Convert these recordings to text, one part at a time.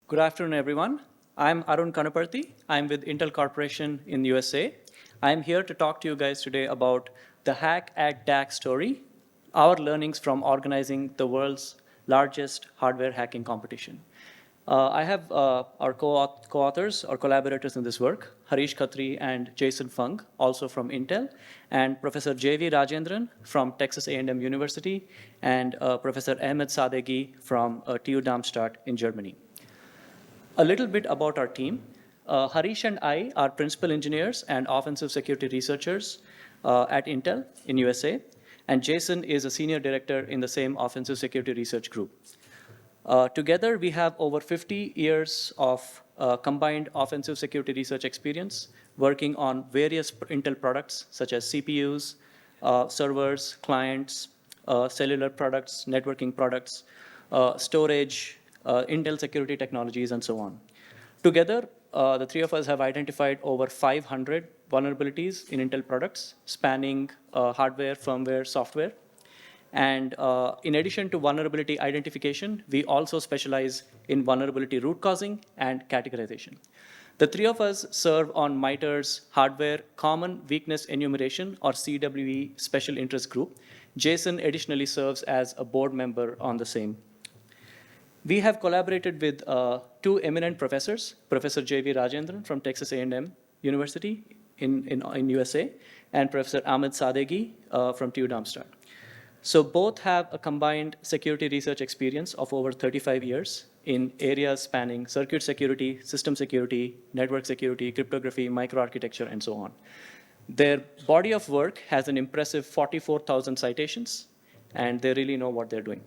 Good afternoon, everyone. I'm Arun Kanaparthi. I'm with Intel Corporation in the USA. I'm here to talk to you guys today about the Hack DAC story, our learnings from organizing the world's largest hardware hacking competition. I have our co-authors or collaborators in this work, Harish Khatri and Jason Fung, also from Intel, and Professor J.V. Rajendran from Texas A&M University, and Professor Ahmed Sadeghi from TU Darmstadt in Germany. A little bit about our team. Harish and I are principal engineers and offensive security researchers at Intel in USA, and Jason is a senior director in the same offensive security research group. Together, we have over 50 years of combined offensive security research experience working on various Intel products such as CPUs, servers, clients, cellular products, networking products, storage, Intel security technologies, and so on. Together, the three of us have identified over 500 vulnerabilities in Intel products spanning hardware, firmware, software. And in addition to vulnerability identification, we also specialize in vulnerability root causing and categorization. The three of us serve on MITRE's Hardware Common Weakness Enumeration, or CWE, Special Interest Group. Jason additionally serves as a board member on the same. We have collaborated with two eminent professors, Professor J.V. Rajendran from Texas A&M University in USA, and Professor Ahmed Sadeghi from TU Darmstadt. So both have a combined security research experience of over 35 years in areas spanning circuit security, system security, network security, cryptography, microarchitecture, and so on. Their body of work has an impressive 44,000 citations, and they really know what they're doing.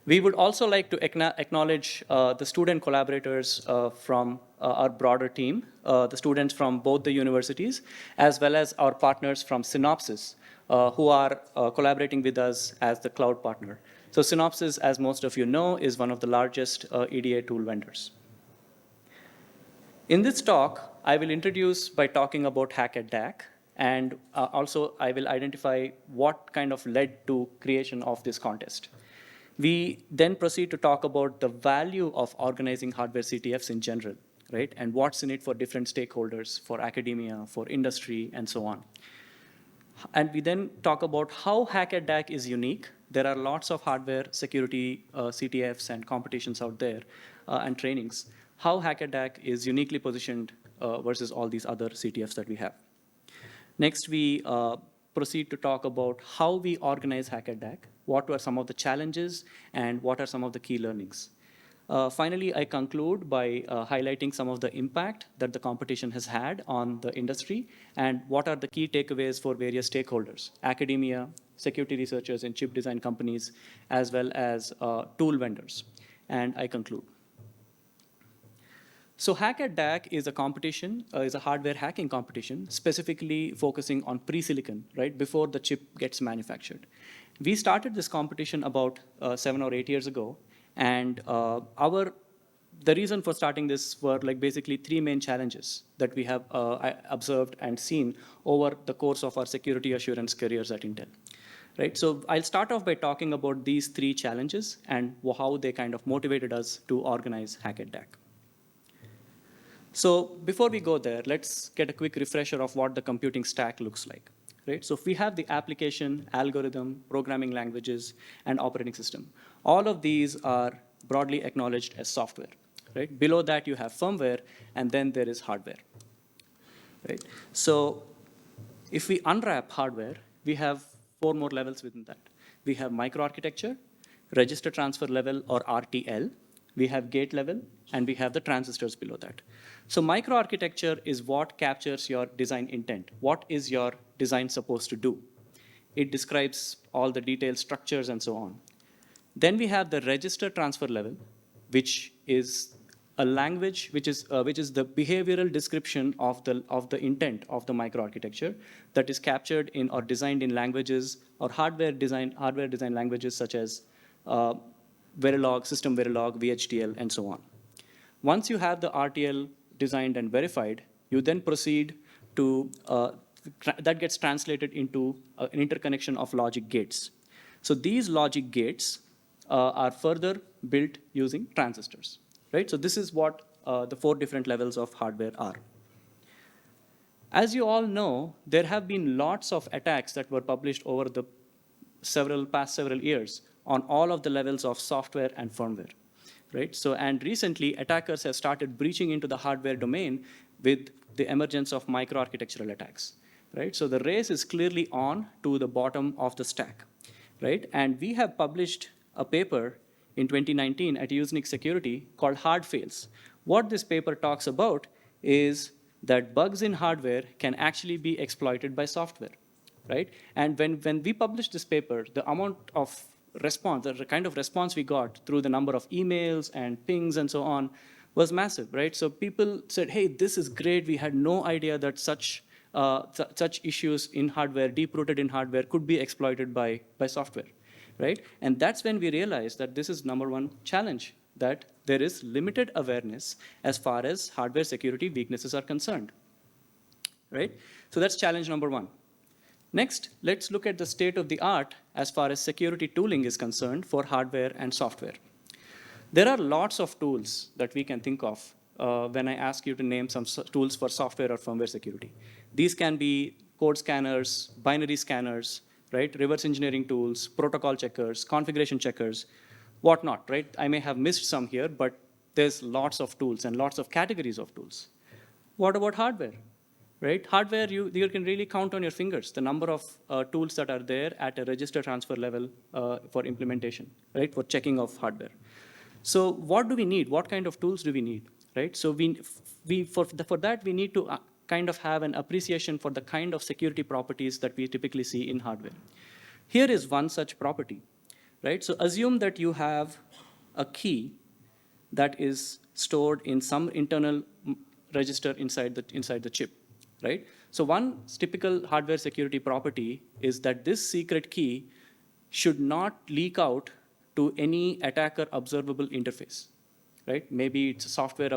We would also like to acknowledge the student collaborators from our broader team, the students from both the universities, as well as our partners from Synopsys, who are collaborating with us as the cloud partner. So Synopsys, as most of you know, is one of the largest EDA tool vendors. In this talk, I will introduce by talking about Hack DAC, and also I will identify what kind of led to creation of this contest. We then proceed to talk about the value of organizing hardware CTFs in general, right? And what's in it for different stakeholders, for academia, for industry, and so on. And we then talk about how Hack DAC is unique. There are lots of hardware security CTFs and competitions out there and trainings. How Hack DAC is uniquely positioned versus all these other CTFs that we have. Next, we proceed to talk about how we organize Hack DAC, what were some of the challenges, and what are some of the key learnings. Finally, I conclude by highlighting some of the impact that the competition has had on the industry and what are the key takeaways for various stakeholders, academia, security researchers and chip design companies, as well as tool vendors. And I conclude. So Hack DAC is a competition, is a hardware hacking competition, specifically focusing on pre-silicon, right, before the chip gets manufactured. We started this competition about 7 or 8 years ago, and the reason for starting this were like basically three main challenges that we have observed and seen over the course of our security assurance careers at Intel. Right, so I'll start off by talking about these three challenges and how they kind of motivated us to organize Hack DAC. So before we go there, let's get a quick refresher of what the computing stack looks like. Right? So if we have the application, algorithm, programming languages, and operating system. All of these are broadly acknowledged as software. Right? Below that, you have firmware, and then there is hardware. Right? So if we unwrap hardware, we have 4 more levels within that. We have microarchitecture, register transfer level, or RTL. We have gate level, and we have the transistors below that. So microarchitecture is what captures your design intent. What is your design supposed to do? It describes all the detailed structures and so on. Then we have the register transfer level, which is a language which is the behavioral description of the intent of the microarchitecture that is captured in or designed in languages or hardware design languages such as Verilog, System Verilog, VHDL, and so on. Once you have the RTL designed and verified, you then proceed to, that gets translated into an interconnection of logic gates. So these logic gates are further built using transistors, right? So this is what the 4 different levels of hardware are. As you all know, there have been lots of attacks that were published over the past several years on all of the levels of software and firmware, right? So, and recently, attackers have started breaching into the hardware domain with the emergence of microarchitectural attacks, right? So the race is clearly on to the bottom of the stack, right? And we have published a paper in 2019 at Usenix Security called Hard Fails. What this paper talks about is that bugs in hardware can actually be exploited by software, right? And when we published this paper, the amount of response, the kind of response we got through the number of emails and pings and so on was massive, right? So people said, hey, this is great. We had no idea that such issues in hardware, deep-rooted in hardware, could be exploited by software, right? And that's when we realized that this is number one challenge, that there is limited awareness as far as hardware security weaknesses are concerned, right? So that's challenge number one. Next, let's look at the state of the art as far as security tooling is concerned for hardware and software. There are lots of tools that we can think of when I ask you to name some tools for software or firmware security. These can be code scanners, binary scanners, right? Reverse engineering tools, protocol checkers, configuration checkers, whatnot, right? I may have missed some here, but there's lots of tools and lots of categories of tools. What about hardware? Right? Hardware, you can really count on your fingers the number of tools that are there at a register transfer level for implementation, right? For checking of hardware. So what do we need? What kind of tools do we need, right? So for that, we need to kind of have an appreciation for the kind of security properties that we typically see in hardware. Here is one such property, right? So assume that you have a key that is stored in some internal register inside the chip, right? So one typical hardware security property is that this secret key should not leak out to any attacker observable interface, right? Maybe it's a software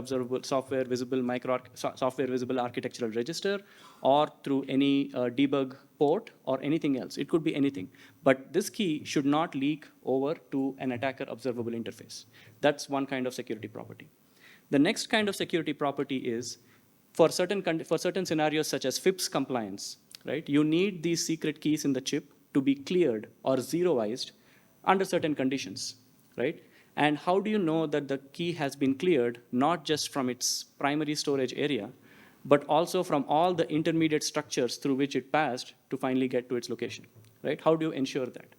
visible architectural register, or through any debug port or anything else. It could be anything. But this key should not leak over to an attacker observable interface. That's one kind of security property. The next kind of security property is for certain scenarios such as FIPS compliance, right? You need these secret keys in the chip to be cleared or zeroized under certain conditions, right? And how do you know that the key has been cleared, not just from its primary storage area, but also from all the intermediate structures through which it passed to finally get to its location, right? How do you ensure that?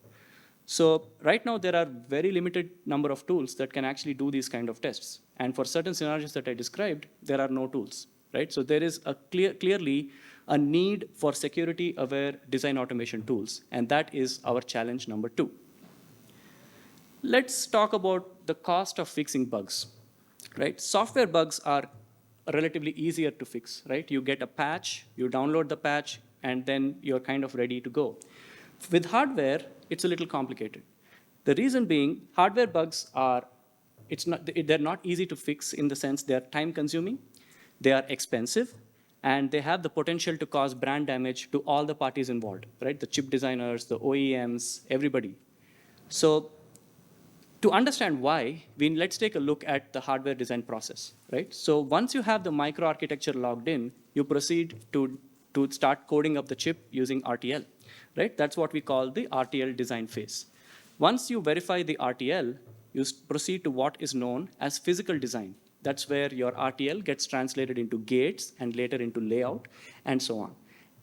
So right now, there are very limited number of tools that can actually do these kind of tests. And for certain scenarios that I described, there are no tools, right? So there is a clearly a need for security-aware design automation tools, and that is our challenge number 2. Let's talk about the cost of fixing bugs, right? Software bugs are relatively easier to fix, right? You get a patch, you download the patch, and then you're kind of ready to go. With hardware, it's a little complicated. The reason being, hardware bugs are, they're not easy to fix in the sense they're time-consuming, they are expensive, and they have the potential to cause brand damage to all the parties involved, right? The chip designers, the OEMs, everybody. So to understand why, let's take a look at the hardware design process, right? So once you have the microarchitecture logged in, you proceed to start coding up the chip using RTL, right? That's what we call the RTL design phase. Once you verify the RTL, you proceed to what is known as physical design. That's where your RTL gets translated into gates and later into layout and so on.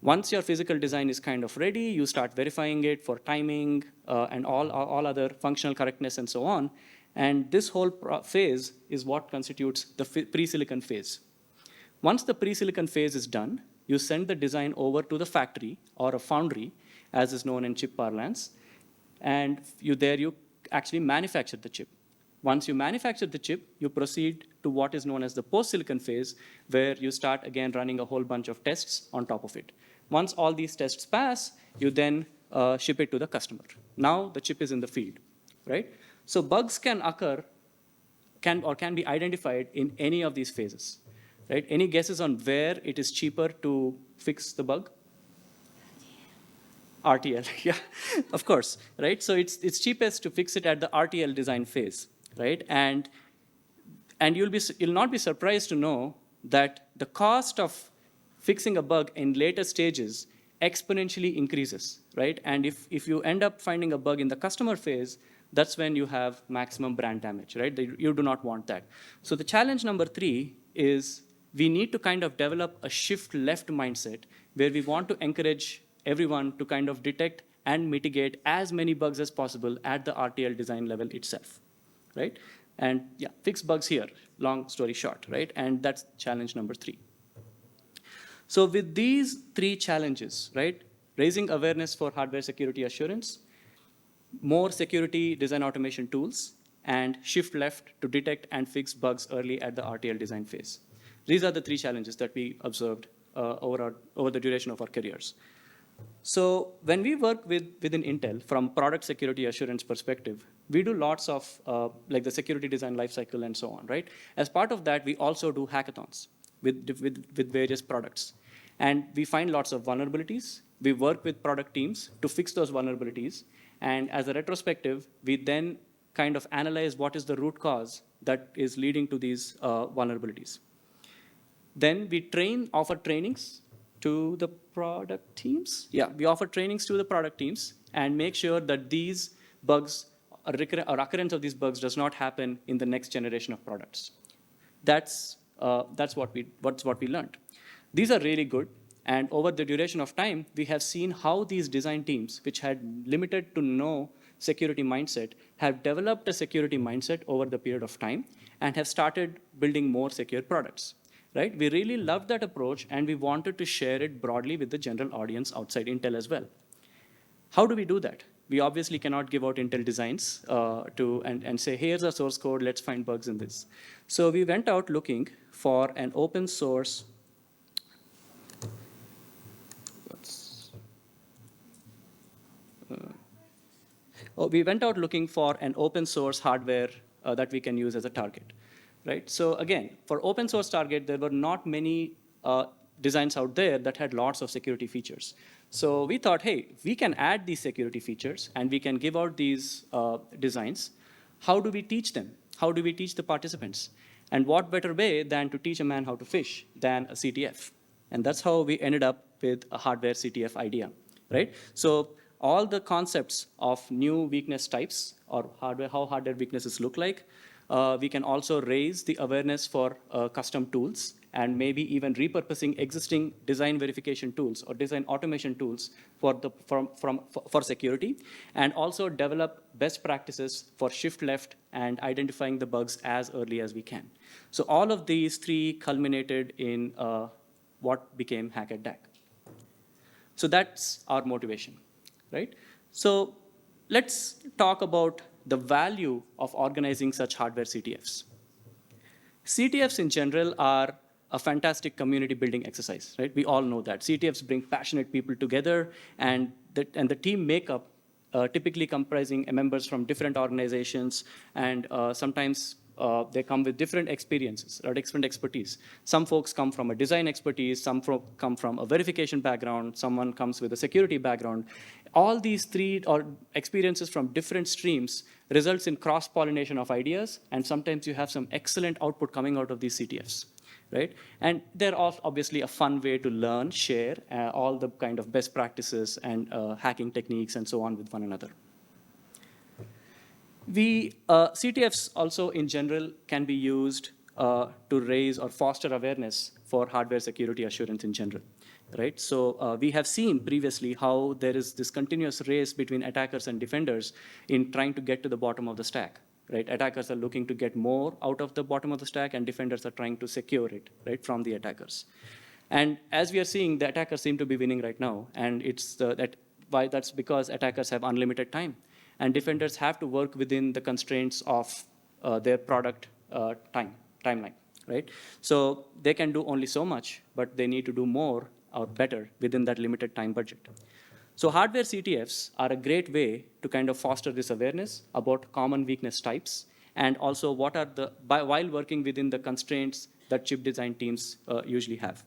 Once your physical design is kind of ready, you start verifying it for timing and all other functional correctness and so on. And this whole phase is what constitutes the pre-silicon phase. Once the pre-silicon phase is done, you send the design over to the factory or a foundry, as is known in chip parlance, and you actually manufacture the chip. Once you manufacture the chip, you proceed to what is known as the post-silicon phase, where you start again running a whole bunch of tests on top of it. Once all these tests pass, you then ship it to the customer. Now the chip is in the field, right? So bugs can occur, can be identified in any of these phases, right? Any guesses on where it is cheaper to fix the bug? RTL, yeah, of course, right? So it's cheapest to fix it at the RTL design phase, right? And you'll not be surprised to know that the cost of fixing a bug in later stages exponentially increases, right? And if you end up finding a bug in the customer phase, that's when you have maximum brand damage, right? You do not want that. So the challenge number 3 is we need to kind of develop a shift left mindset where we want to encourage everyone to kind of detect and mitigate as many bugs as possible at the RTL design level itself, right? And yeah, fix bugs here, long story short, right? And that's challenge number 3. So with these 3 challenges, right, raising awareness for hardware security assurance, more security design automation tools, and shift left to detect and fix bugs early at the RTL design phase. These are the 3 challenges that we observed over the duration of our careers. So when we work within Intel, from product security assurance perspective, we do lots of like the security design lifecycle and so on, right? As part of that, we also do hackathons with various products. And we find lots of vulnerabilities. We work with product teams to fix those vulnerabilities. And as a retrospective, we then kind of analyze what is the root cause that is leading to these vulnerabilities. Then we offer trainings to the product teams. Yeah, we offer trainings to the product teams and make sure that these bugs or occurrence of these bugs does not happen in the next generation of products. That's what we learned. These are really good. And over the duration of time, we have seen how these design teams, which had limited to no security mindset, have developed a security mindset over the period of time and have started building more secure products. Right? We really loved that approach, and we wanted to share it broadly with the general audience outside Intel as well. How do we do that? We obviously cannot give out Intel designs and say, here's our source code, let's find bugs in this. So we went out looking for an open source. We went out looking for an open source hardware that we can use as a target. Right? So again, for open source target, there were not many designs out there that had lots of security features. So we thought, hey, we can add these security features and we can give out these designs. How do we teach them? How do we teach the participants? And what better way than to teach a man how to fish than a CTF? And that's how we ended up with a hardware CTF idea, right? So all the concepts of new weakness types or how hardware weaknesses look like, we can also raise the awareness for custom tools and maybe even repurposing existing design verification tools or design automation tools for security, and also develop best practices for shift left and identifying the bugs as early as we can. So all of these 3 culminated in what became Hack DAC. So that's our motivation, right? So let's talk about the value of organizing such hardware CTFs. CTFs in general are a fantastic community building exercise, right? We all know that. CTFs bring passionate people together, and the team makeup typically comprising members from different organizations, and sometimes they come with different experiences or different expertise. Some folks come from a design expertise, some come from a verification background, someone comes with a security background. All these 3 experiences from different streams results in cross-pollination of ideas, and sometimes you have some excellent output coming out of these CTFs, right? And they're obviously a fun way to learn, share all the kind of best practices and hacking techniques and so on with one another. CTFs also in general can be used to raise or foster awareness for hardware security assurance in general, right? So we have seen previously how there is this continuous race between attackers and defenders in trying to get to the bottom of the stack, right? Attackers are looking to get more out of the bottom of the stack, and defenders are trying to secure it, right, from the attackers. And as we are seeing, the attackers seem to be winning right now, and that's because attackers have unlimited time. And defenders have to work within the constraints of their product timeline, right? So they can do only so much, but they need to do more or better within that limited time budget. So hardware CTFs are a great way to kind of foster this awareness about common weakness types, and also while working within the constraints that chip design teams usually have.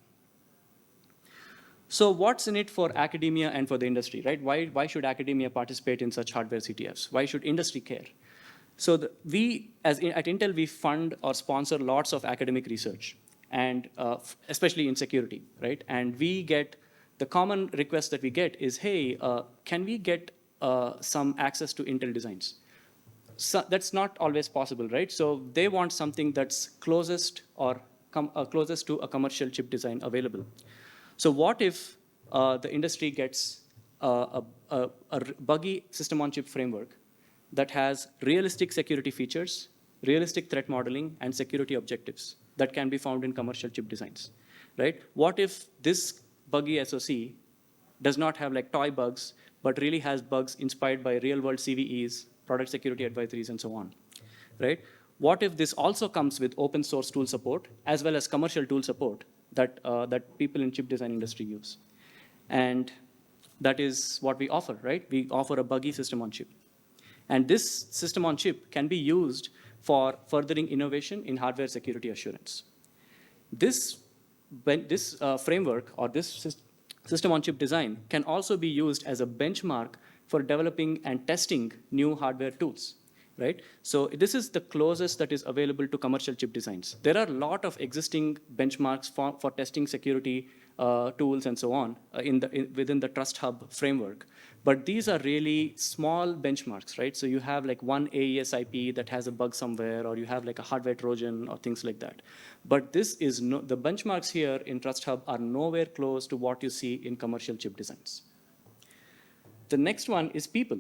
So what's in it for academia and for the industry, right? Why should academia participate in such hardware CTFs? Why should industry care? So at Intel, we fund or sponsor lots of academic research, and especially in security, right? And the common request that we get is, hey, can we get some access to Intel designs? So that's not always possible, right? So they want something that's closest closest to a commercial chip design available. So what if the industry gets a buggy system-on-chip framework that has realistic security features, realistic threat modeling, and security objectives that can be found in commercial chip designs, right? What if this buggy SoC does not have like toy bugs, but really has bugs inspired by real-world CVEs, product security advisories, and so on, right? What if this also comes with open source tool support as well as commercial tool support that people in chip design industry use? And that is what we offer, right? We offer a buggy system on chip. And this system on chip can be used for furthering innovation in hardware security assurance. This framework or this system on chip design can also be used as a benchmark for developing and testing new hardware tools, right? So this is the closest that is available to commercial chip designs. There are a lot of existing benchmarks for testing security tools and so on within the Trust Hub framework. But these are really small benchmarks, right? So you have like one AES IP that has a bug somewhere, or you have like a hardware Trojan or things like that. But the benchmarks here in Trust Hub are nowhere close to what you see in commercial chip designs. The next one is people.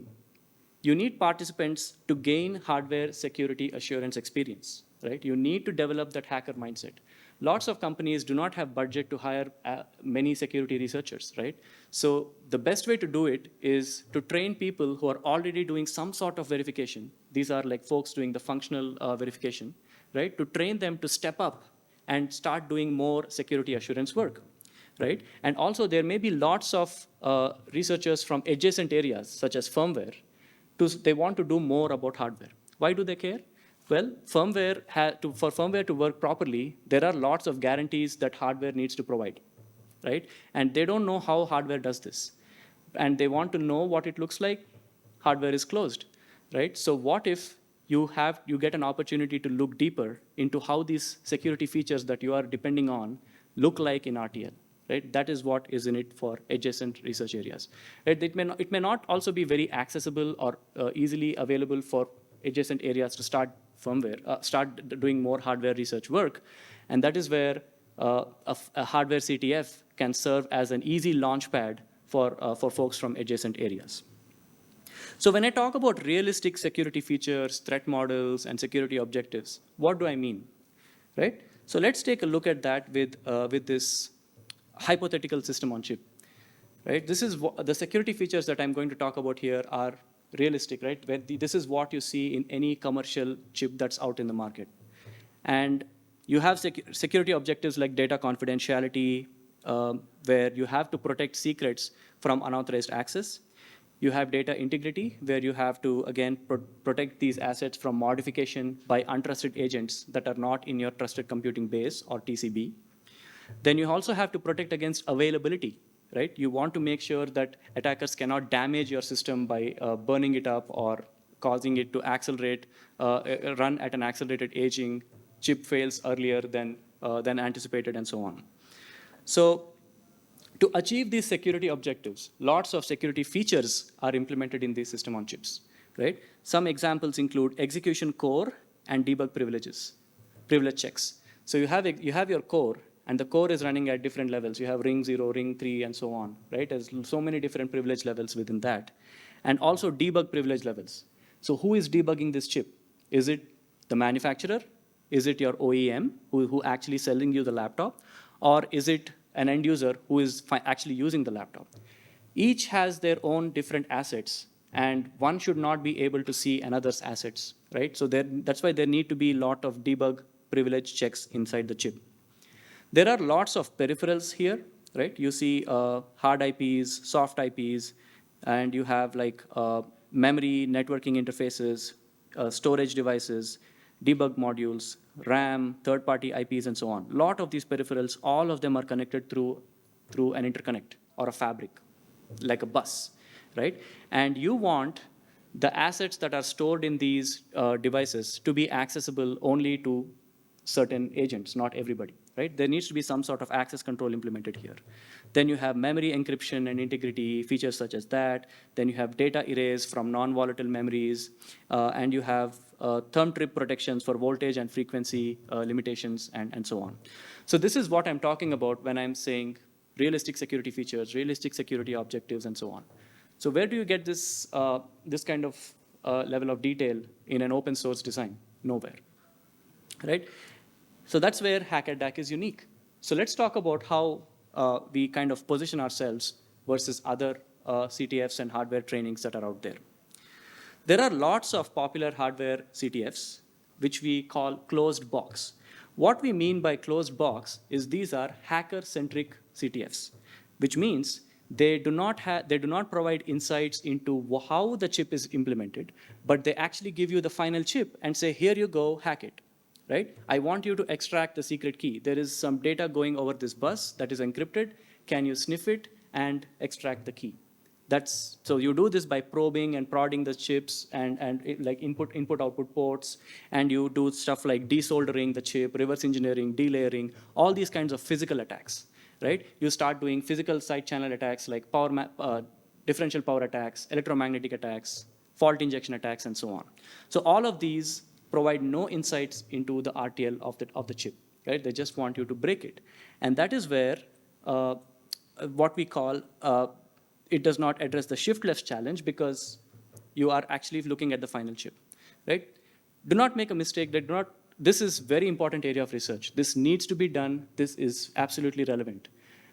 You need participants to gain hardware security assurance experience, right? You need to develop that hacker mindset. Lots of companies do not have budget to hire many security researchers, right? So the best way to do it is to train people who are already doing some sort of verification. These are like folks doing the functional verification, right? To train them to step up and start doing more security assurance work, right? And also there may be lots of researchers from adjacent areas, such as firmware. They want to do more about hardware. Why do they care? Well, for firmware to work properly, there are lots of guarantees that hardware needs to provide, right? And they don't know how hardware does this. And they want to know what it looks like. Hardware is closed, right? So what if you get an opportunity to look deeper into how these security features that you are depending on look like in RTL? Right? That is what is in it for adjacent research areas. Right? It may not also be very accessible or easily available for adjacent areas to start doing more hardware research work. And that is where a hardware CTF can serve as an easy launchpad for folks from adjacent areas. So when I talk about realistic security features, threat models, and security objectives, what do I mean? Right? So let's take a look at that with this hypothetical system on chip, right? This is the security features that I'm going to talk about here are realistic, right? This is what you see in any commercial chip that's out in the market. And you have security objectives like data confidentiality, where you have to protect secrets from unauthorized access. You have data integrity, where you have to, again, protect these assets from modification by untrusted agents that are not in your trusted computing base or TCB. Then you also have to protect against availability, right? You want to make sure that attackers cannot damage your system by burning it up or causing it to accelerate, run at an accelerated aging, chip fails earlier than anticipated, and so on. So to achieve these security objectives, lots of security features are implemented in these system on chips, right? Some examples include execution core and debug privilege checks. So you have your core, and the core is running at different levels. You have ring 0, ring 3, and so on, right? There's so many different privilege levels within that. And also debug privilege levels. So who is debugging this chip? Is it the manufacturer? Is it your OEM who actually selling you the laptop? Or is it an end user who is actually using the laptop? Each has their own different assets, and one should not be able to see another's assets, right? So that's why there need to be a lot of debug privilege checks inside the chip. There are lots of peripherals here, right? You see hard IPs, soft IPs, and you have like memory, networking interfaces, storage devices, debug modules, RAM, third-party IPs, and so on. A lot of these peripherals, all of them are connected through an interconnect or a fabric, like a bus, right? And you want the assets that are stored in these devices to be accessible only to certain agents, not everybody, right? There needs to be some sort of access control implemented here. Then you have memory encryption and integrity, features such as that. Then you have data erase from non-volatile memories, and you have thumb trip protections for voltage and frequency limitations, and so on. So this is what I'm talking about when I'm saying realistic security features, realistic security objectives, and so on. So where do you get this, this kind of level of detail in an open source design? Nowhere, right? So that's where Hack DAC is unique. So let's talk about how we kind of position ourselves versus other CTFs and hardware trainings that are out there. There are lots of popular hardware CTFs, which we call closed box. What we mean by closed box is these are hacker-centric CTFs, which means they do not provide insights into how the chip is implemented, but they actually give you the final chip and say, here you go, hack it. Right? I want you to extract the secret key. There is some data going over this bus that is encrypted. Can you sniff it and extract the key? So you do this by probing and prodding the chips and like input-output ports, and you do stuff like desoldering the chip, reverse engineering, delayering, all these kinds of physical attacks. Right? You start doing physical side channel attacks like differential power attacks, electromagnetic attacks, fault injection attacks, and so on. So all of these provide no insights into the RTL of the chip, right? They just want you to break it. And that is where what we call, it does not address the shift left challenge because you are actually looking at the final chip, right? Do not make a mistake. This is very important area of research. This needs to be done. This is absolutely relevant.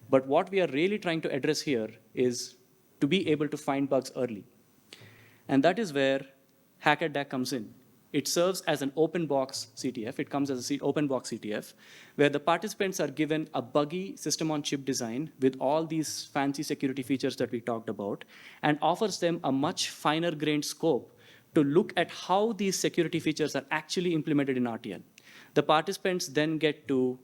But what we are really trying to address here is to be able to find bugs early. And that is where Hack DAC comes in. It serves as an open box CTF. It comes as an open box CTF, where the participants are given a buggy system-on-chip design with all these fancy security features that we talked about, and offers them a much finer-grained scope to look at how these security features are actually implemented in RTL. The participants then get to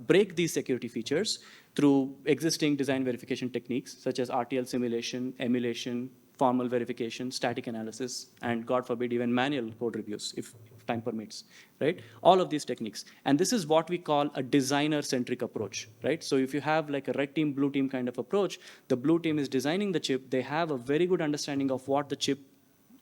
break these security features through existing design verification techniques, such as RTL simulation, emulation, formal verification, static analysis, and God forbid, even manual code reviews, if time permits, right? All of these techniques. And this is what we call a designer-centric approach, right? So if you have like a red team, blue team kind of approach, the blue team is designing the chip. They have a very good understanding of what the chip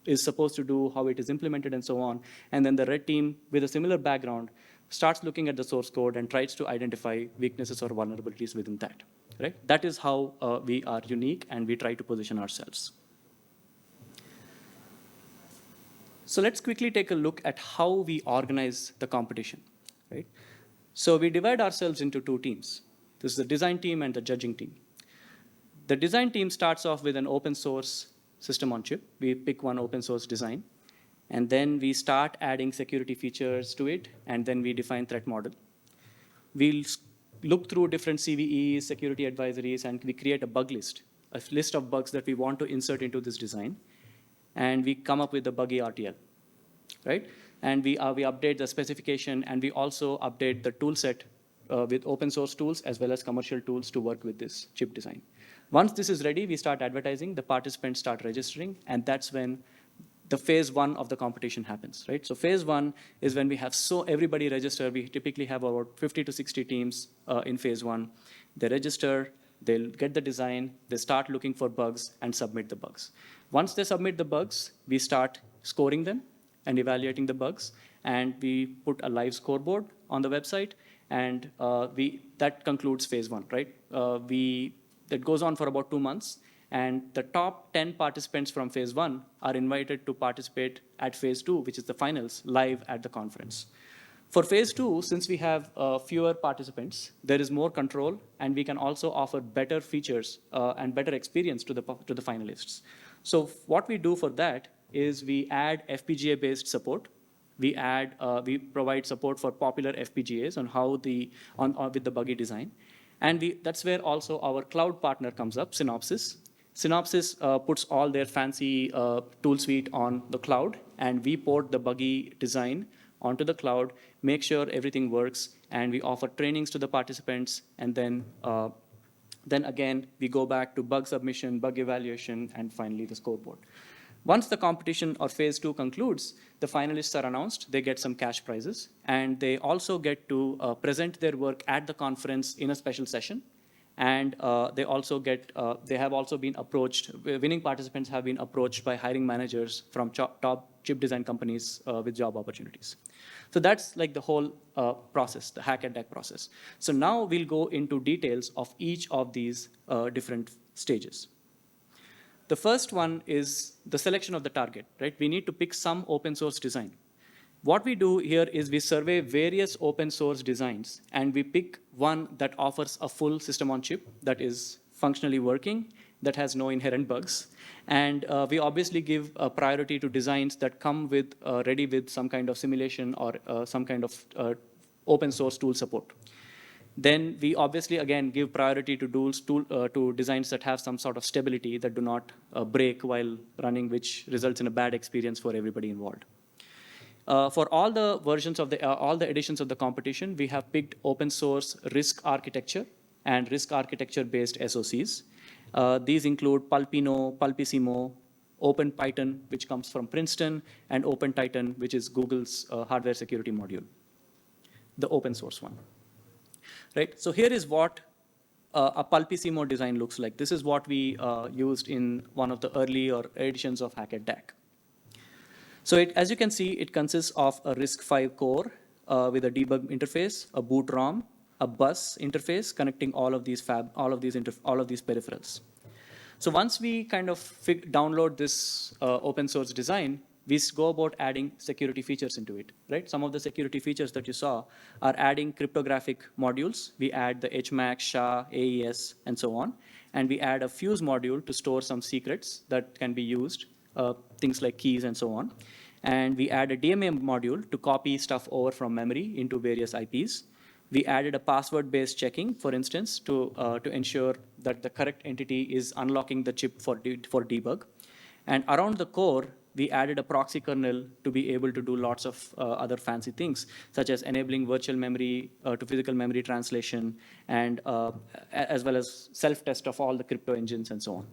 is supposed to do, how it is implemented, and so on. And then the red team, with a similar background, starts looking at the source code and tries to identify weaknesses or vulnerabilities within that, right? That is how we are unique, and we try to position ourselves. So let's quickly take a look at how we organize the competition, right? So we divide ourselves into two teams. This is the design team and the judging team. The design team starts off with an open source system on chip. We pick one open source design, and then we start adding security features to it, and then we define threat model. We'll look through different CVEs, security advisories, and we create a bug list, a list of bugs that we want to insert into this design. And we come up with the buggy RTL, right? And we update the specification, and we also update the tool set with open source tools as well as commercial tools to work with this chip design. Once this is ready, we start advertising, the participants start registering, and that's when the phase one of the competition happens, right? So phase one is when we have everybody register. We typically have about 50 to 60 teams in phase one. They register, they'll get the design, they start looking for bugs and submit the bugs. Once they submit the bugs, we start scoring them and evaluating the bugs, and we put a live scoreboard on the website, and that concludes phase one, right? That goes on for about 2 months, and the top 10 participants from phase one are invited to participate at phase two, which is the finals, live at the conference. For phase two, since we have fewer participants, there is more control, and we can also offer better features and better experience to the finalists. So what we do for that is we add FPGA-based support. We provide support for popular FPGAs on how with the buggy design, and that's where also our cloud partner comes up, Synopsys. Synopsys puts all their fancy tool suite on the cloud, and we port the buggy design onto the cloud, make sure everything works, and we offer trainings to the participants, and then again, we go back to bug submission, bug evaluation, and finally the scoreboard. Once the competition or phase 2 concludes, the finalists are announced, they get some cash prizes, and they also get to present their work at the conference in a special session. And they have also been approached, winning participants have been approached by hiring managers from top chip design companies with job opportunities. So that's like the whole process, the Hack DAC process. So now we'll go into details of each of these different stages. The first one is the selection of the target, right? We need to pick some open source design. What we do here is we survey various open source designs, and we pick one that offers a full system on chip that is functionally working, that has no inherent bugs. And we obviously give a priority to designs that come with ready with some kind of simulation or some kind of open source tool support. Then we obviously, again, give priority to to designs that have some sort of stability, that do not break while running, which results in a bad experience for everybody involved. For all the versions of all the editions of the competition, we have picked open source RISC architecture and RISC architecture-based SoCs. These include Pulpino, Pulpissimo, OpenPython, which comes from Princeton, and OpenTitan, which is Google's hardware security module, the open source one. Right? So here is what a Pulpissimo design looks like. This is what we used in one of the earlier editions of Hack DAC. So as you can see, it consists of a RISC-V core with a debug interface, a boot ROM, a bus interface connecting all of these peripherals. So once we kind of download this open source design, we go about adding security features into it, right? Some of the security features that you saw are adding cryptographic modules. We add the HMAC, SHA, AES, and so on. And we add a fuse module to store some secrets that can be used, things like keys and so on. And we add a DMA module to copy stuff over from memory into various IPs. We added a password-based checking, for instance, to ensure that the correct entity is unlocking the chip for debug. And around the core, we added a proxy kernel to be able to do lots of other fancy things, such as enabling virtual memory to physical memory translation, and as well as self-test of all the crypto engines and so on.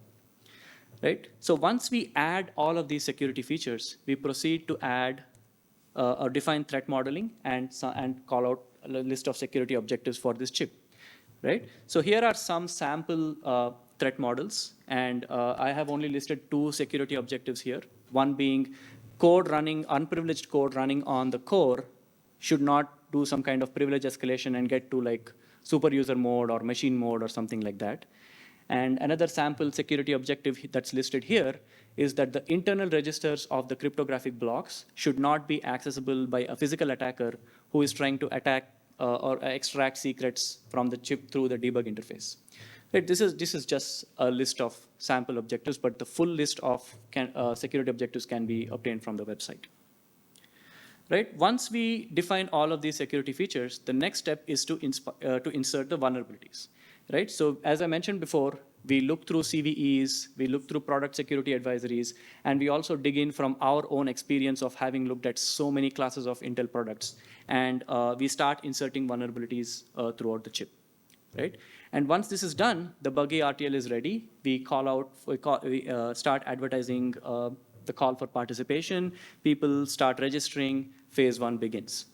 Right? So once we add all of these security features, we proceed to add or define threat modeling and call out a list of security objectives for this chip. Right? So here are some sample threat models, and I have only listed 2 security objectives here. One being unprivileged code running on the core should not do some kind of privilege escalation and get to like super user mode or machine mode or something like that. And another sample security objective that's listed here is that the internal registers of the cryptographic blocks should not be accessible by a physical attacker who is trying to attack or extract secrets from the chip through the debug interface. Right, this is just a list of sample objectives, but the full list of security objectives can be obtained from the website. Right? Once we define all of these security features, the next step is to insert the vulnerabilities. Right? So as I mentioned before, we look through CVEs, we look through product security advisories, and we also dig in from our own experience of having looked at so many classes of Intel products, and we start inserting vulnerabilities throughout the chip. Right? And once this is done, the buggy RTL is ready. We start advertising the call for participation. People start registering. Phase 1 begins.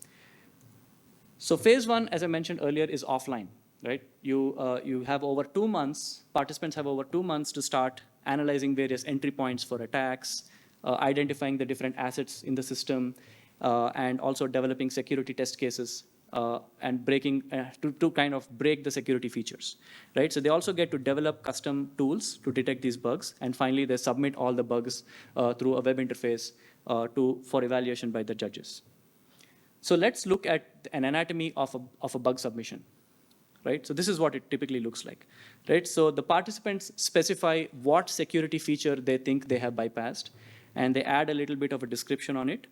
So phase 1, as I mentioned earlier, is offline. Right? You have over 2 months. Participants have over 2 months to start analyzing various entry points for attacks, identifying the different assets in the system, and also developing security test cases. And breaking to kind of break the security features, right? So they also get to develop custom tools to detect these bugs, and finally they submit all the bugs through a web interface for evaluation by the judges. So let's look at an anatomy of a bug submission, right? So this is what it typically looks like, right? So the participants specify what security feature they think they have bypassed, and they add a little bit of a description on it.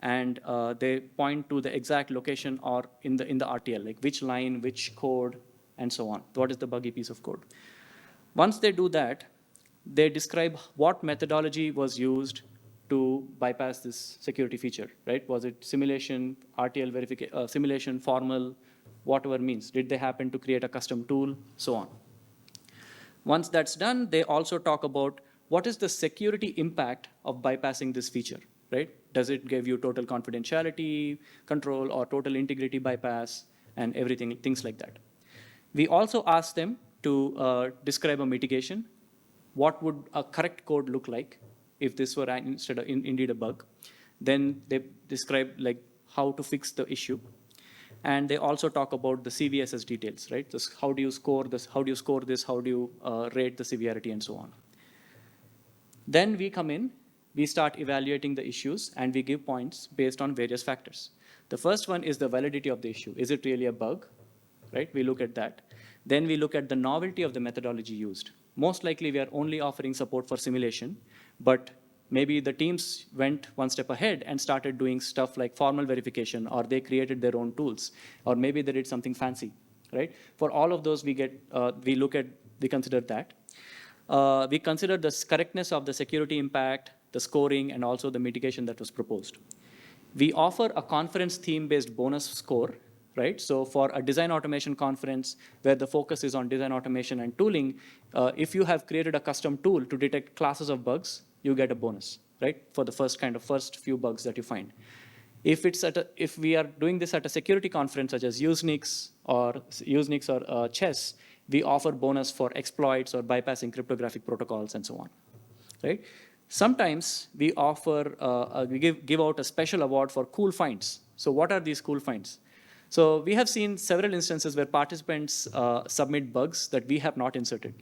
And they point to the exact location or in the RTL, like which line, which code, and so on. What is the buggy piece of code? Once they do that, they describe what methodology was used to bypass this security feature, right? Was it simulation, RTL verification, simulation, formal, whatever means? Did they happen to create a custom tool, so on? Once that's done, they also talk about what is the security impact of bypassing this feature, right? Does it give you total confidentiality control or total integrity bypass and everything, things like that. We also asked them to describe a mitigation. What would a correct code look like if this were indeed a bug? Then they describe like how to fix the issue. And they also talk about the CVSS details, right? Just how do you score this? How do you score this? How do you rate the severity and so on? Then we come in, we start evaluating the issues, and we give points based on various factors. The first one is the validity of the issue. Is it really a bug? Right? We look at that. Then we look at the novelty of the methodology used. Most likely, we are only offering support for simulation, but maybe the teams went one step ahead and started doing stuff like formal verification, or they created their own tools, or maybe they did something fancy, right? For all of those, we consider that. We consider the correctness of the security impact, the scoring, and also the mitigation that was proposed. We offer a conference theme-based bonus score, right? So for a design automation conference where the focus is on design automation and tooling, if you have created a custom tool to detect classes of bugs, you get a bonus, right? For the first few bugs that you find. If we are doing this at a security conference such as Usenix or Chess, we offer bonus for exploits or bypassing cryptographic protocols and so on, right? Sometimes we offer, we give out a special award for cool finds. So what are these cool finds? So we have seen several instances where participants submit bugs that we have not inserted,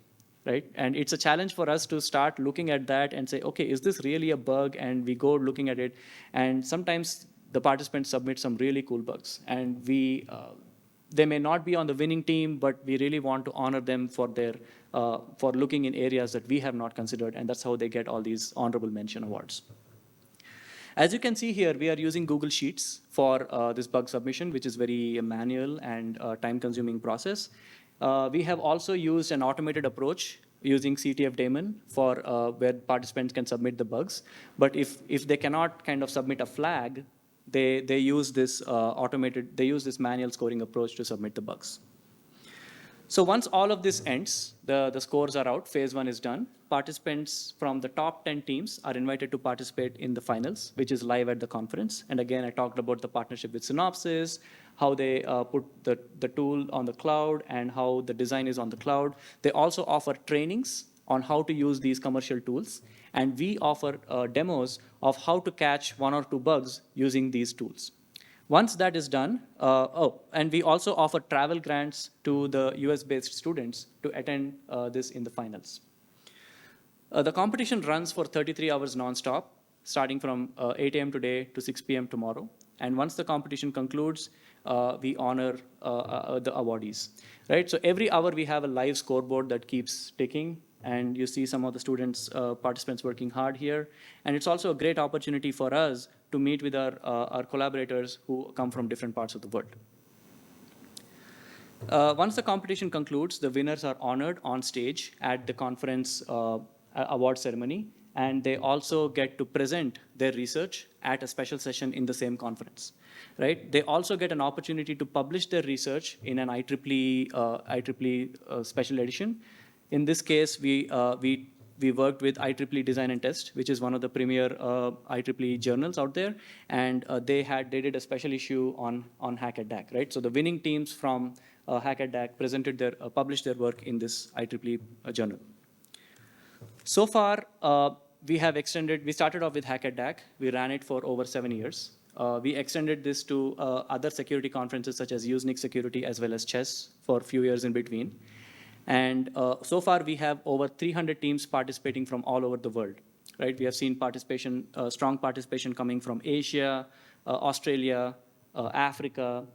right? And it's a challenge for us to start looking at that and say, okay, is this really a bug? And we go looking at it. And sometimes the participants submit some really cool bugs. And they may not be on the winning team, but we really want to honor them for for looking in areas that we have not considered. And that's how they get all these honorable mention awards. As you can see here, we are using Google Sheets for this bug submission, which is very manual and time-consuming process. We have also used an automated approach using CTF daemon for where participants can submit the bugs. But if they cannot kind of submit a flag, they use this manual scoring approach to submit the bugs. So once all of this ends, the scores are out, phase 1 is done. Participants from the top 10 teams are invited to participate in the finals, which is live at the conference. And again, I talked about the partnership with Synopsys, how they put the tool on the cloud, and how the design is on the cloud. They also offer trainings on how to use these commercial tools. And we offer demos of how to catch 1 or 2 bugs using these tools. Once that is done, and we also offer travel grants to the US-based students to attend this in the finals. The competition runs for 33 hours nonstop, starting from 8 a.m. today to 6 p.m. tomorrow. And once the competition concludes, we honor the awardees, right? So every hour we have a live scoreboard that keeps ticking. And you see some of the students, participants working hard here. And it's also a great opportunity for us to meet with our collaborators who come from different parts of the world. Once the competition concludes, the winners are honored on stage at the conference award ceremony. And they also get to present their research at a special session in the same conference, right? They also get an opportunity to publish their research in an IEEE special edition. In this case, we worked with IEEE Design and Test, which is one of the premier IEEE journals out there, and they did a special issue on Hack DAC, right? So the winning teams from Hack DAC published their work in this IEEE journal. So far, we started off with Hack DAC. We ran it for over 7 years. We extended this to other security conferences such as Usenix Security as well as Chess for a few years in between. And so far, we have over 300 teams participating from all over the world, right? We have seen strong participation coming from Asia, Australia, Africa,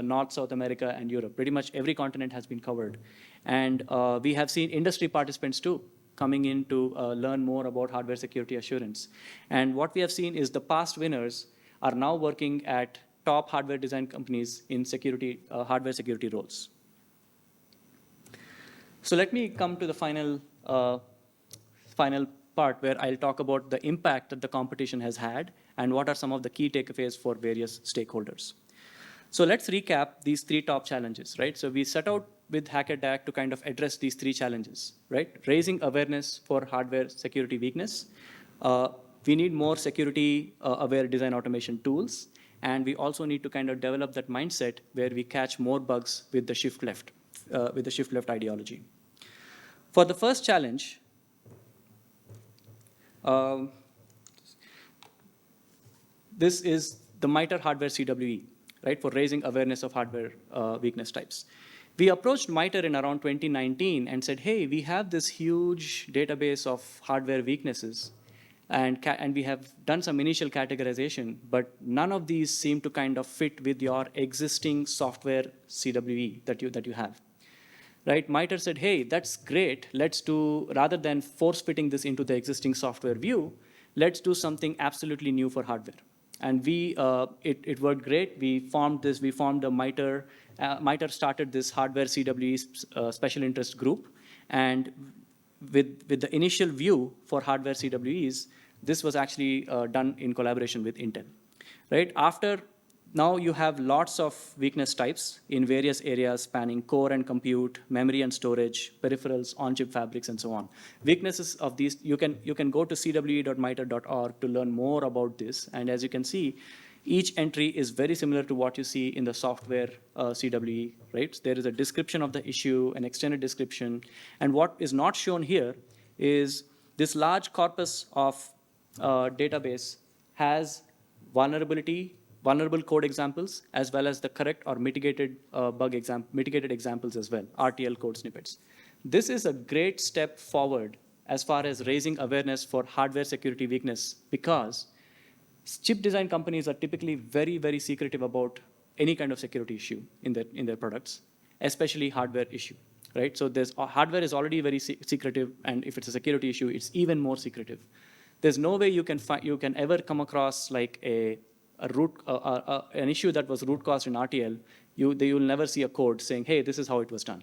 North, South America, and Europe. Pretty much every continent has been covered. And we have seen industry participants too, coming in to learn more about hardware security assurance. And what we have seen is the past winners are now working at top hardware design companies in hardware security roles. So let me come to the final part where I'll talk about the impact that the competition has had and what are some of the key takeaways for various stakeholders. So let's recap these 3 top challenges, right? So we set out with Hack DAC to kind of address these three challenges, right? Raising awareness for hardware security weakness. We need more security aware design automation tools. And we also need to kind of develop that mindset where we catch more bugs with the shift left ideology. For the first challenge, this is the MITRE Hardware CWE, right, for raising awareness of hardware weakness types. We approached MITRE in around 2019 and said, hey, we have this huge database of hardware weaknesses, and we have done some initial categorization, but none of these seem to kind of fit with your existing software CWE that you have. Right? MITRE said, hey, that's great. Let's do, rather than force fitting this into the existing software view, let's do something absolutely new for hardware. And it worked great. We formed a MITRE. MITRE started this hardware CWE special interest group. And with the initial view for hardware CWEs, this was actually done in collaboration with Intel. Right? Now you have lots of weakness types in various areas spanning core and compute, memory and storage, peripherals, on-chip fabrics, and so on. Weaknesses of these, you can go to cwe.mitre.org to learn more about this. And as you can see, each entry is very similar to what you see in the software CWE, right? There is a description of the issue, an extended description. And what is not shown here is this large corpus of database has vulnerable code examples, as well as the correct or mitigated examples as well, RTL code snippets. This is a great step forward as far as raising awareness for hardware security weakness, because chip design companies are typically very, very secretive about any kind of security issue in their products, especially hardware issue, right? So hardware is already very secretive, and if it's a security issue, it's even more secretive. There's no way you can ever come across like an issue that was root caused in RTL. You'll never see a code saying, hey, this is how it was done.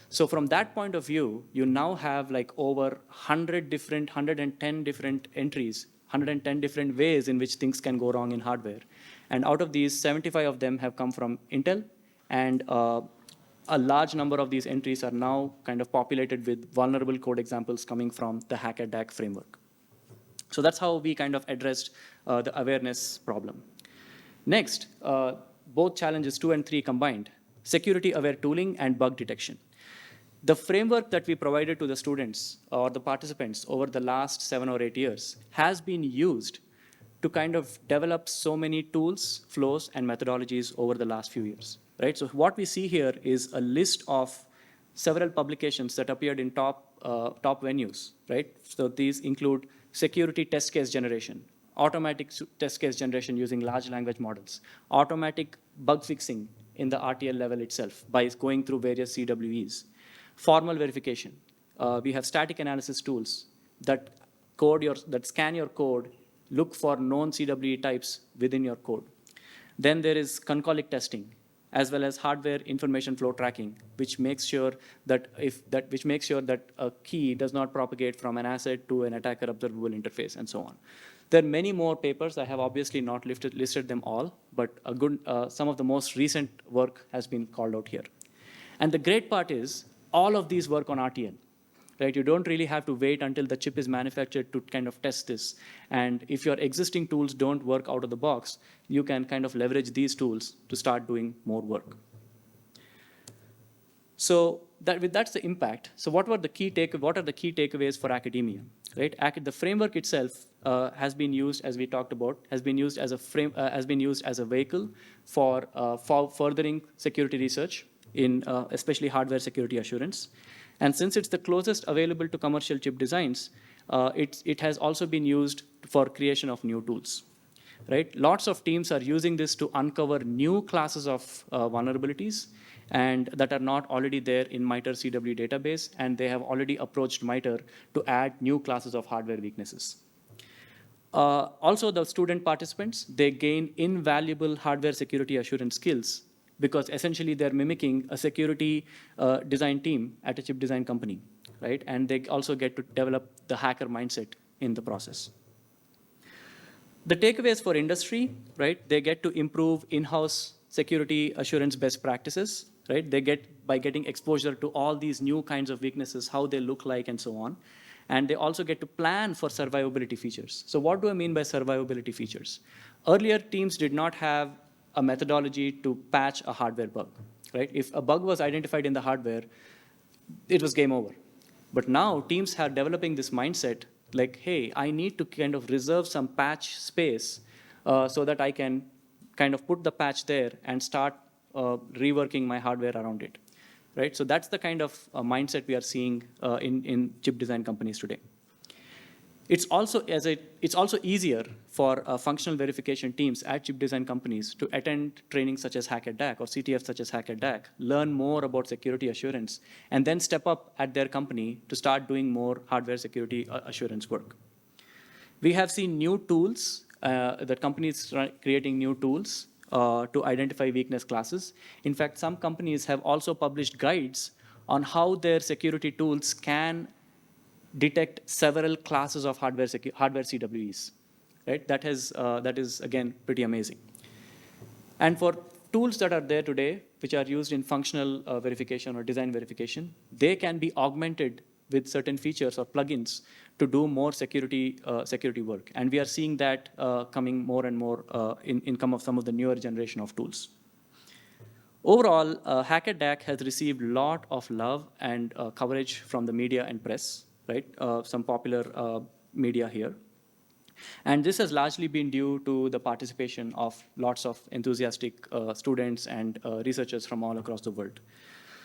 So from that point of view, you now have like over 110 different entries, 110 different ways in which things can go wrong in hardware. And out of these, 75 of them have come from Intel, and a large number of these entries are now kind of populated with vulnerable code examples coming from the Hack DAC framework. So that's how we kind of addressed the awareness problem. Next, both challenges 2 and 3 combined, security-aware tooling and bug detection. The framework that we provided to the students or the participants over the last 7 or 8 years has been used to kind of develop so many tools, flows, and methodologies over the last few years, right? So what we see here is a list of several publications that appeared in top venues, right? So these include security test case generation, automatic test case generation using large language models, automatic bug fixing in the RTL level itself by going through various CWEs, formal verification. We have static analysis tools that scan your code, look for known CWE types within your code. Then there is concolic testing, as well as hardware information flow tracking, which makes sure that a key does not propagate from an asset to an attacker observable interface, and so on. There are many more papers. I have obviously not listed them all, but some of the most recent work has been called out here. And the great part is, all of these work on RTL. Right? You don't really have to wait until the chip is manufactured to kind of test this. And if your existing tools don't work out of the box, you can kind of leverage these tools to start doing more work. So that's the impact. So what are the key takeaways for academia? Right? The framework itself has been used, as we talked about, has been used as a vehicle for furthering security research in especially hardware security assurance. And since it's the closest available to commercial chip designs, it has also been used for creation of new tools. Right? Lots of teams are using this to uncover new classes of vulnerabilities and that are not already there in MITRE CW database, and they have already approached MITRE to add new classes of hardware weaknesses. Also, the student participants, they gain invaluable hardware security assurance skills, because essentially they're mimicking a security design team at a chip design company, right? And they also get to develop the hacker mindset in the process. The takeaways for industry, right? They get to improve in-house security assurance best practices. right? They get by getting exposure to all these new kinds of weaknesses, how they look like, and so on. And they also get to plan for survivability features. So what do I mean by survivability features? Earlier, teams did not have a methodology to patch a hardware bug, right? If a bug was identified in the hardware, it was game over. But now teams are developing this mindset like, hey, I need to kind of reserve some patch space so that I can kind of put the patch there and start reworking my hardware around it, right? So that's the kind of mindset we are seeing in chip design companies today. It's also easier for functional verification teams at chip design companies to attend training such as Hack DAC or CTF such as Hack DAC, learn more about security assurance, and then step up at their company to start doing more hardware security assurance work. We have seen new tools, that companies are creating new tools to identify weakness classes. In fact, some companies have also published guides on how their security tools can detect several classes of hardware CWEs, right? That is, again, pretty amazing. And for tools that are there today, which are used in functional verification or design verification, they can be augmented with certain features or plugins to do more security work. And we are seeing that coming more and more in some of the newer generation of tools. Overall, Hack DAC has received a lot of love and coverage from the media and press, right? Some popular media here. And this has largely been due to the participation of lots of enthusiastic students and researchers from all across the world.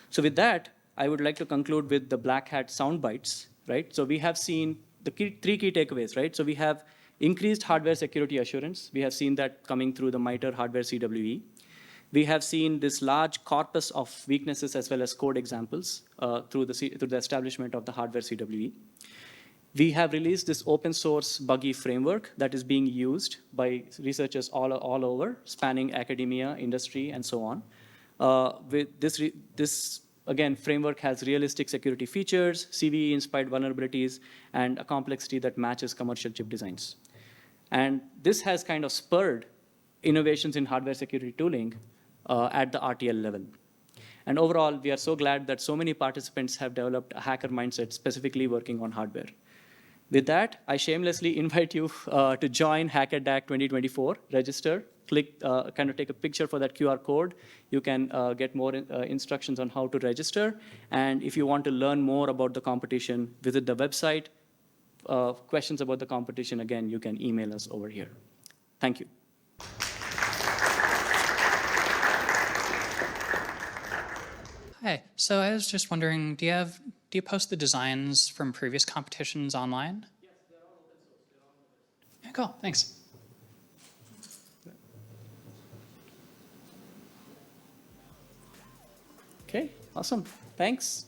So with that, I would like to conclude with the black hat sound bites, right? So we have seen the three key takeaways, right? So we have increased hardware security assurance. We have seen that coming through the MITRE hardware CWE. We have seen this large corpus of weaknesses as well as code examples through the establishment of the hardware CWE. We have released this open source buggy framework that is being used by researchers all over, spanning academia, industry, and so on. With this again, framework has realistic security features, CVE-inspired vulnerabilities, and a complexity that matches commercial chip designs. And this has kind of spurred innovations in hardware security tooling at the RTL level. And overall, we are so glad that so many participants have developed a hacker mindset specifically working on hardware. With that, I shamelessly invite you to join Hack DAC 2024, register, click, kind of take a picture for that QR code. You can get more instructions on how to register. And if you want to learn more about the competition, visit the website. Questions about the competition, again, you can email us over here. Thank you. Hi. So I was just wondering, do you post the designs from previous competitions online? Yes, they're all open source. They're all open. Yeah, cool. Thanks. Okay, awesome. Thanks.